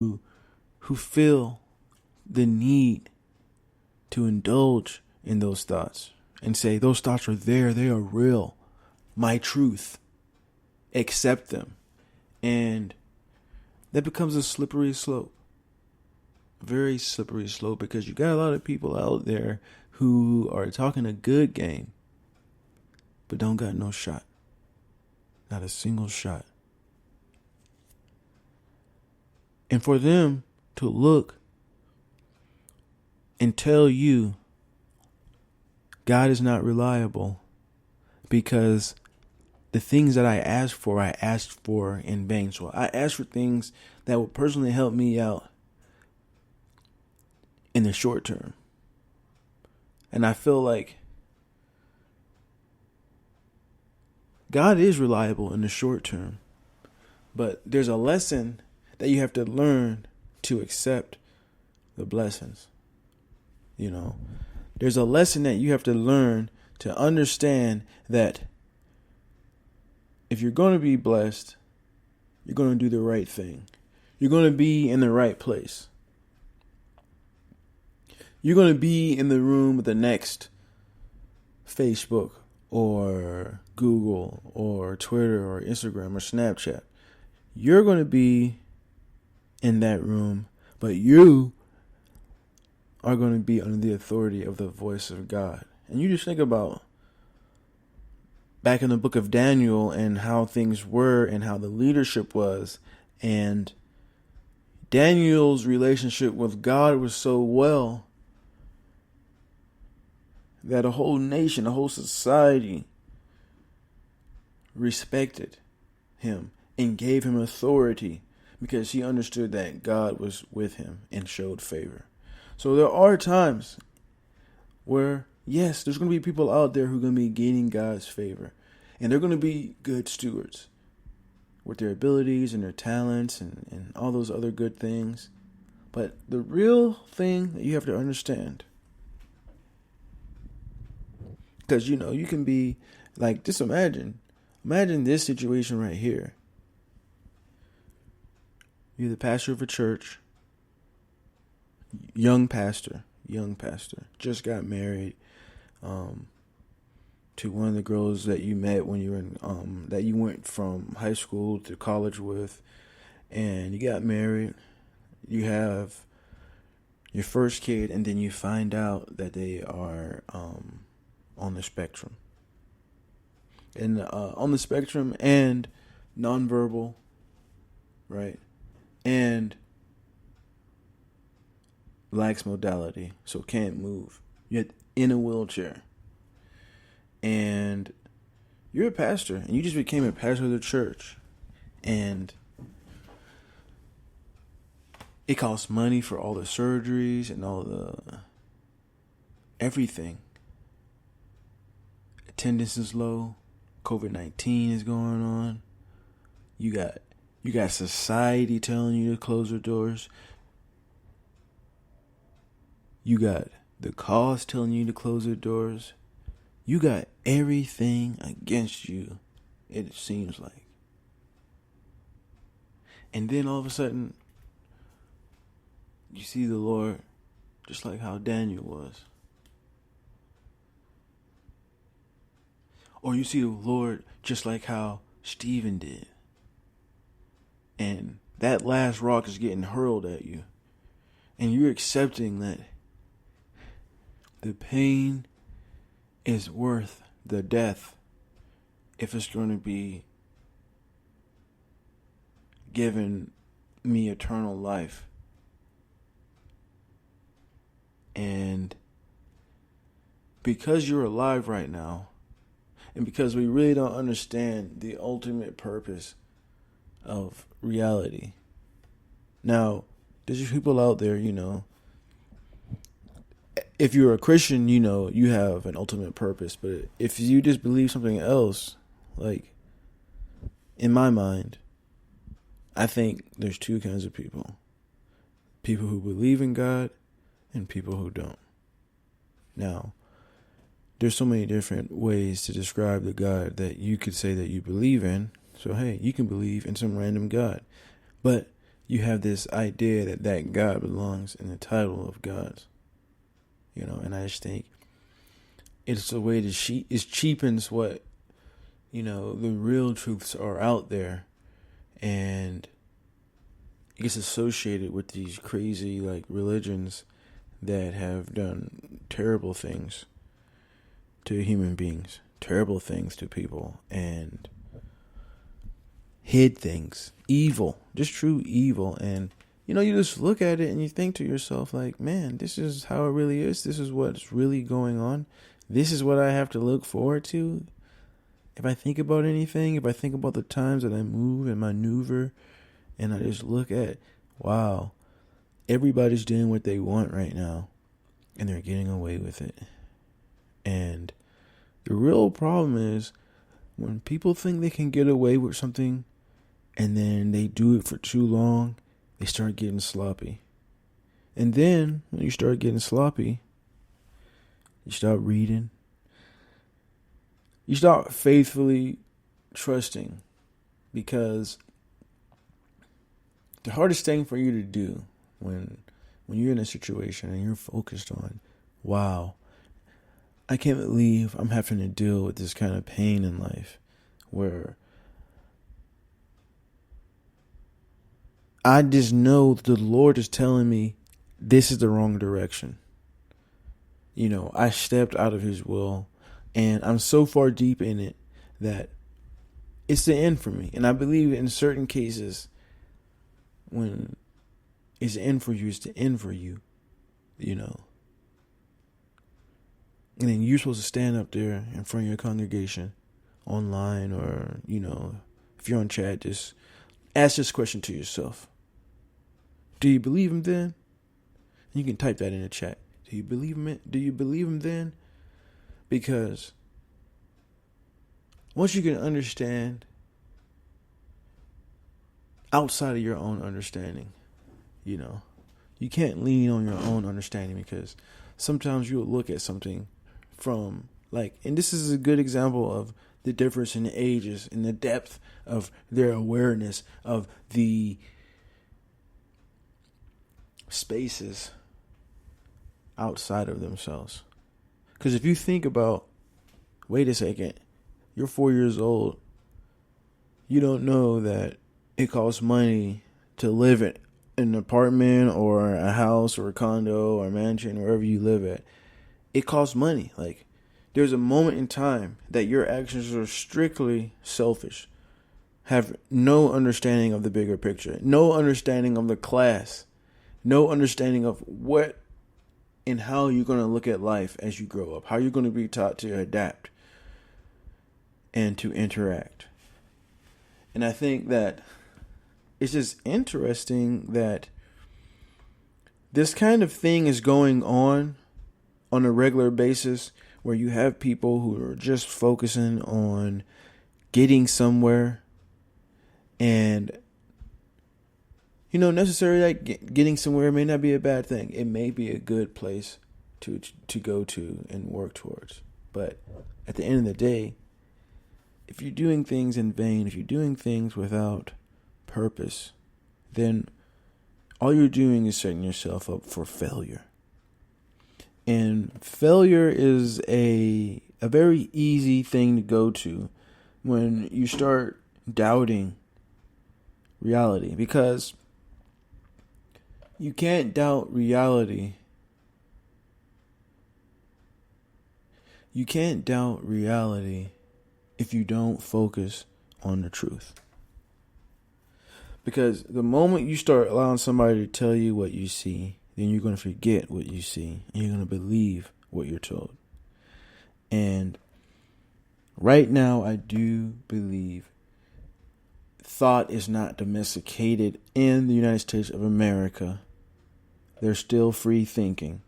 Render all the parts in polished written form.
who feel the need to indulge in those thoughts and say, those thoughts are there, they are real, my truth, accept them. And that becomes a slippery slope. Very slippery slope, because you got a lot of people out there who are talking a good game, but don't got no shot. Not a single shot. And for them to look and tell you God is not reliable because the things that I asked for in vain. So I asked for things that would personally help me out in the short term. And I feel like God is reliable in the short term, but there's a lesson that you have to learn to accept the blessings. You know, there's a lesson that you have to learn to understand that if you're going to be blessed, you're going to do the right thing. You're going to be in the right place. You're going to be in the room with the next Facebook or Google or Twitter or Instagram or Snapchat. You're going to be in that room, but you are going to be under the authority of the voice of God. And you just think about back in the book of Daniel and how things were and how the leadership was. And Daniel's relationship with God was so well that a whole nation, a whole society respected him and gave him authority because he understood that God was with him and showed favor. So there are times where, yes, there's going to be people out there who are going to be gaining God's favor. And they're going to be good stewards with their abilities and their talents and all those other good things. But the real thing that you have to understand, because, you know, you can be like, just imagine this situation right here. You're the pastor of a church, young pastor, just got married to one of the girls that you met when you were in, that you went from high school to college with, and you got married. You have your first kid, and then you find out that they are on the spectrum. And on the spectrum and nonverbal, right? And lacks modality, so can't move. Yet in a wheelchair. And you're a pastor, and you just became a pastor of the church. And it costs money for all the surgeries and all the everything. Attendance is low. COVID-19 is going on. You got society telling you to close your doors. You got the cause telling you to close their doors. You got everything against you, it seems like. And then all of a sudden, you see the Lord just like how Daniel was. Or you see the Lord just like how Stephen did. And that last rock is getting hurled at you. And you're accepting that the pain is worth the death if it's going to be giving me eternal life. And because you're alive right now, and because we really don't understand the ultimate purpose of reality. Now, there's people out there, you know, if you're a Christian, you know, you have an ultimate purpose. But if you just believe something else, like, in my mind, I think there's two kinds of people. People who believe in God and people who don't. Now, there's so many different ways to describe the God that you could say that you believe in. So, hey, you can believe in some random God. But you have this idea that God belongs in the title of gods. And I just think it's a way to it cheapens what, the real truths are out there, and it gets associated with these crazy religions that have done terrible things to human beings, terrible things to people, and hid things, evil, just true evil. And you just look at it and you think to yourself, man, this is how it really is. This is what's really going on. This is what I have to look forward to. If I think about anything, if I think about the times that I move and maneuver, and I just look at, wow, everybody's doing what they want right now, and they're getting away with it. And the real problem is when people think they can get away with something, and then they do it for too long, they start getting sloppy. And then when you start getting sloppy, you start reading. You start faithfully trusting, because the hardest thing for you to do when you're in a situation and you're focused on, wow, I can't believe I'm having to deal with this kind of pain in life, where I just know the Lord is telling me this is the wrong direction. I stepped out of His will, and I'm so far deep in it that it's the end for me. And I believe in certain cases, when it's the end for you, it's the end for you, And then you're supposed to stand up there in front of your congregation, online, or, if you're on chat, just ask this question to yourself. Do you believe Him then? You can type that in the chat. Do you believe Him? Do you believe Him then? Because once you can understand outside of your own understanding, you can't lean on your own understanding, because sometimes you'll look at something from and this is a good example of the difference in the ages and the depth of their awareness of the spaces outside of themselves. Because if you think about, wait a second, you're 4 years old, you don't know that it costs money to live in an apartment or a house or a condo or a mansion, wherever you live at. It costs money. There's a moment in time that your actions are strictly selfish, have no understanding of the bigger picture, no understanding of the class, no understanding of what and how you're going to look at life as you grow up, how you're going to be taught to adapt and to interact. And I think that it's just interesting that this kind of thing is going on a regular basis, where you have people who are just focusing on getting somewhere, and necessarily getting somewhere may not be a bad thing. It may be a good place to go to and work towards. But at the end of the day, if you're doing things in vain, if you're doing things without purpose, then all you're doing is setting yourself up for failure. And failure is a very easy thing to go to when you start doubting reality, because you can't doubt reality. You can't doubt reality if you don't focus on the truth. Because the moment you start allowing somebody to tell you what you see, then you're going to forget what you see, and you're going to believe what you're told. And right now, I do believe thought is not domesticated in the United States of America. There's still free thinking.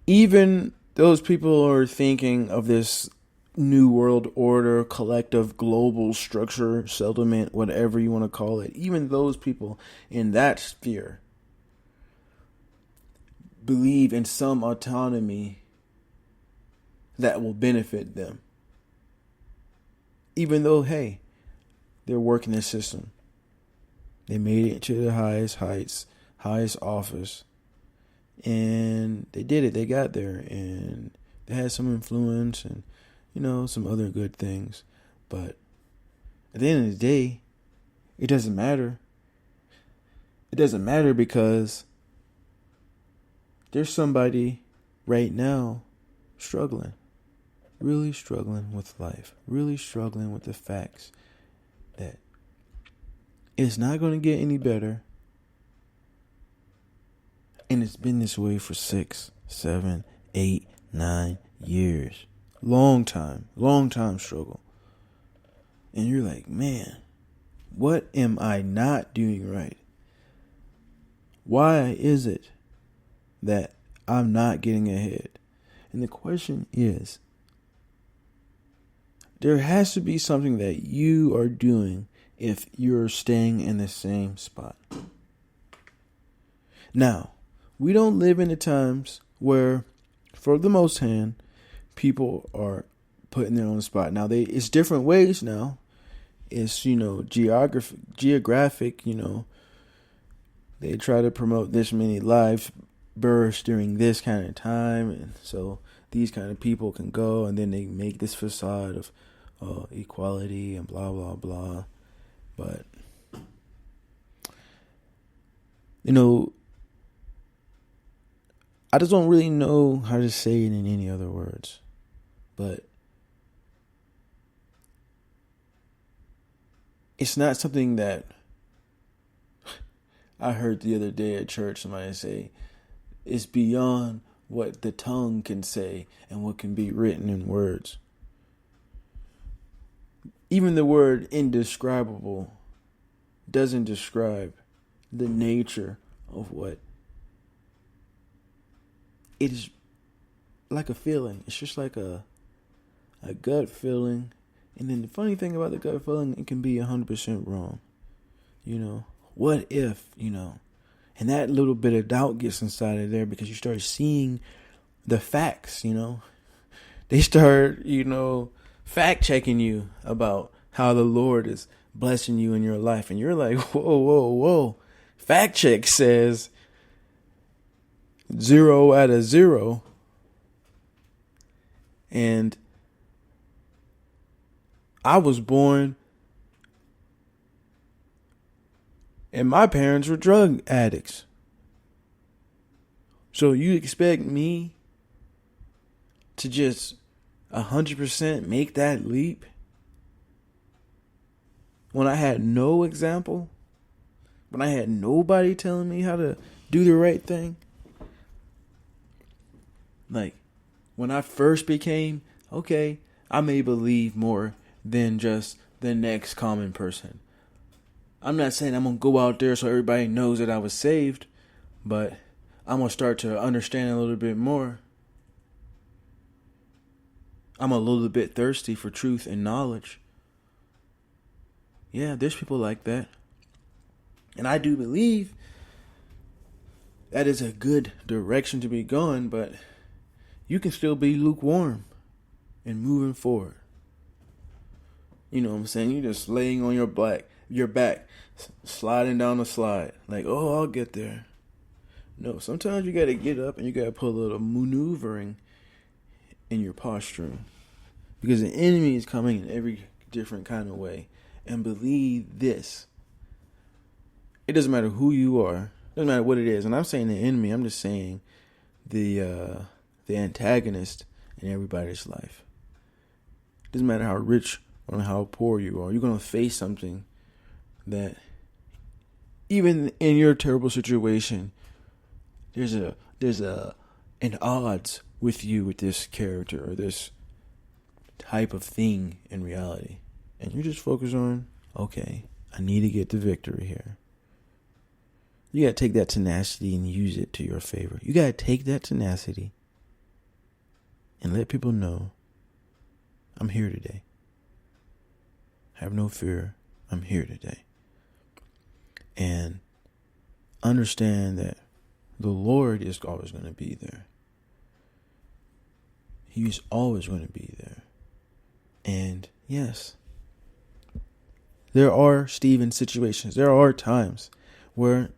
Even those people are thinking of this new world order, collective global structure, settlement, whatever you want to call it. Even those people in that sphere believe in some autonomy that will benefit them. Even though, hey, they're working the system. They made it to the highest heights, highest office, and they did it. They got there, and they had some influence and, some other good things. But at the end of the day, it doesn't matter. It doesn't matter because there's somebody right now struggling, really struggling with life, really struggling with the facts that it's not going to get any better. And it's been this way for 6, 7, 8, 9 years. Long time struggle. And you're like, man, what am I not doing right? Why is it that I'm not getting ahead? And the question is, there has to be something that you are doing if you're staying in the same spot. Now, we don't live in the times where, for the most hand, people are put in their own spot. Now, it's different ways now. It's, geographic, they try to promote this many live births during this kind of time. And so these kind of people can go, and then they make this facade of equality and blah, blah, blah. But, I just don't really know how to say it in any other words. But it's not something that I heard the other day at church somebody say it's beyond what the tongue can say and what can be written in words. Even the word indescribable doesn't describe the nature of what it is. Like a feeling. It's just like a gut feeling. And then the funny thing about the gut feeling, it can be 100% wrong. What if, and that little bit of doubt gets inside of there because you start seeing the facts, They start, fact checking you about how the Lord is blessing you in your life. And you're like, whoa. Fact check says 0 out of 0. And I was born and my parents were drug addicts. So you expect me to just 100% make that leap when I had no example? When I had nobody telling me how to do the right thing? Like, when I first became, okay, I may believe more than just the next common person. I'm not saying I'm going to go out there so everybody knows that I was saved, but I'm going to start to understand a little bit more. I'm a little bit thirsty for truth and knowledge. Yeah, there's people like that. And I do believe that is a good direction to be going, but you can still be lukewarm and moving forward. You know what I'm saying? You're just laying on your back, sliding down the slide. Like, oh, I'll get there. No, sometimes you got to get up and you got to put a little maneuvering in your posturing. Because the enemy is coming in every different kind of way. And believe this. It doesn't matter who you are. It doesn't matter what it is. And I'm saying the enemy. I'm just saying the antagonist in everybody's life. It doesn't matter how rich or how poor you are. You're going to face something that even in your terrible situation, there's an odds with you with this character or this type of thing in reality. And you just focus on, okay, I need to get the victory here. You got to take that tenacity and use it to your favor. You got to take that tenacity and let people know, I'm here today. Have no fear. I'm here today. And understand that the Lord is always going to be there. He's always going to be there. And yes, There are Steven situations. There are times where